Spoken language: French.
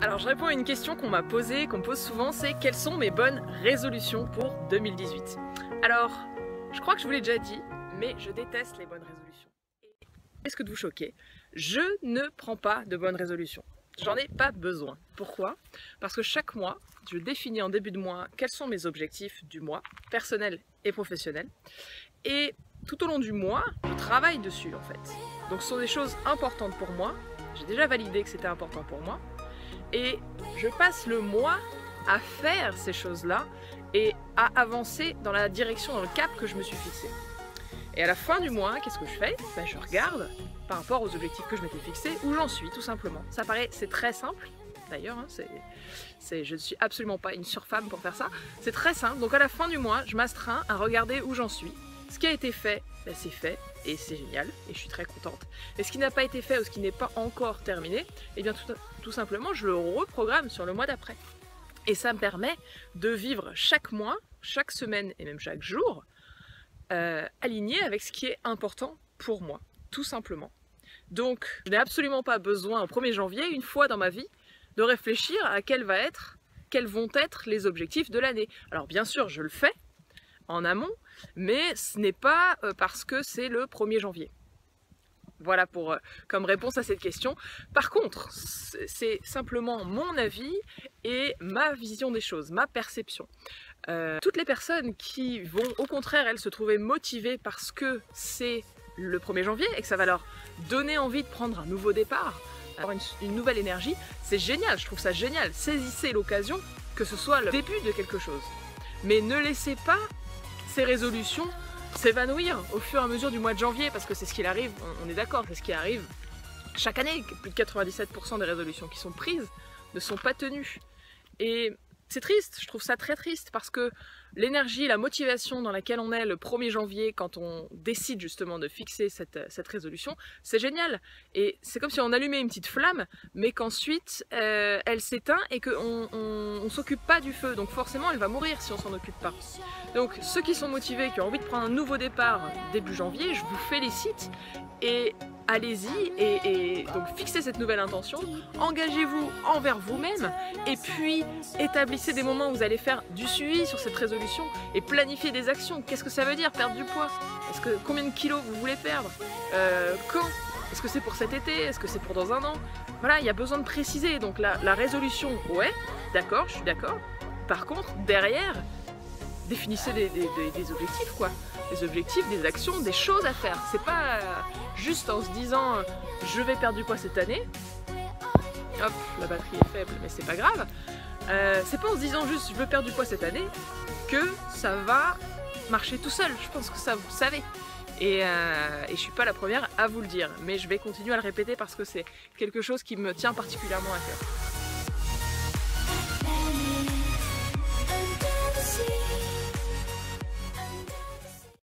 Alors je réponds à une question qu'on m'a posée, qu'on me pose souvent, c'est quelles sont mes bonnes résolutions pour 2018? Alors, je crois que je vous l'ai déjà dit, mais je déteste les bonnes résolutions. Et risque de vous choquer, je ne prends pas de bonnes résolutions. J'en ai pas besoin. Pourquoi? Parce que chaque mois, je définis en début de mois quels sont mes objectifs du mois, personnels et professionnels. Et tout au long du mois, je travaille dessus en fait. Donc ce sont des choses importantes pour moi. J'ai déjà validé que c'était important pour moi. Et je passe le mois à faire ces choses-là et à avancer dans la direction, dans le cap que je me suis fixé. Et à la fin du mois, qu'est-ce que je fais? Je regarde par rapport aux objectifs que je m'étais fixés, où j'en suis tout simplement. Ça paraît, c'est très simple d'ailleurs, hein, je ne suis absolument pas une surfemme pour faire ça. C'est très simple, donc à la fin du mois, je m'astreins à regarder où j'en suis. Ce qui a été fait, c'est fait et c'est génial et je suis très contente. Et ce qui n'a pas été fait ou ce qui n'est pas encore terminé, eh bien tout simplement je le reprogramme sur le mois d'après. Et ça me permet de vivre chaque mois, chaque semaine et même chaque jour aligné avec ce qui est important pour moi, tout simplement. Donc je n'ai absolument pas besoin au 1er janvier, une fois dans ma vie, de réfléchir à quels vont être les objectifs de l'année. Alors bien sûr je le fais en amont, mais ce n'est pas parce que c'est le 1er janvier. Voilà comme réponse à cette question. Par contre, c'est simplement mon avis et ma vision des choses, ma perception. Toutes les personnes qui vont au contraire, elles, se trouver motivées parce que c'est le 1er janvier et que ça va leur donner envie de prendre un nouveau départ, avoir une nouvelle énergie, c'est génial, je trouve ça génial. Saisissez l'occasion que ce soit le début de quelque chose. Mais ne laissez pas ces résolutions s'évanouir au fur et à mesure du mois de janvier, parce que c'est ce qu'il arrive, on est d'accord, c'est ce qui arrive chaque année. Plus de 97% des résolutions qui sont prises ne sont pas tenues. Et c'est triste, je trouve ça très triste, parce que l'énergie, la motivation dans laquelle on est le 1er janvier, quand on décide justement de fixer cette résolution, c'est génial. Et c'est comme si on allumait une petite flamme, mais qu'ensuite elle s'éteint et qu'on ne s'occupe pas du feu. Donc forcément elle va mourir si on s'en occupe pas. Donc ceux qui sont motivés, qui ont envie de prendre un nouveau départ début janvier, je vous félicite. Et allez-y et donc fixez cette nouvelle intention, engagez-vous envers vous-même et puis établissez des moments où vous allez faire du suivi sur cette résolution et planifier des actions. Qu'est-ce que ça veut dire perdre du poids? Combien de kilos vous voulez perdre? Quand? Est-ce que c'est pour cet été? Est-ce que c'est pour dans un an? Voilà, il y a besoin de préciser. Donc la résolution, ouais, d'accord, je suis d'accord. Par contre, derrière, définissez des objectifs, quoi. Des objectifs, des actions, des choses à faire. C'est pas juste en se disant je vais perdre du poids cette année. Hop, la batterie est faible, mais c'est pas grave. C'est pas en se disant juste je veux perdre du poids cette année que ça va marcher tout seul. Je pense que ça vous le savez. Et je suis pas la première à vous le dire, mais je vais continuer à le répéter parce que c'est quelque chose qui me tient particulièrement à cœur.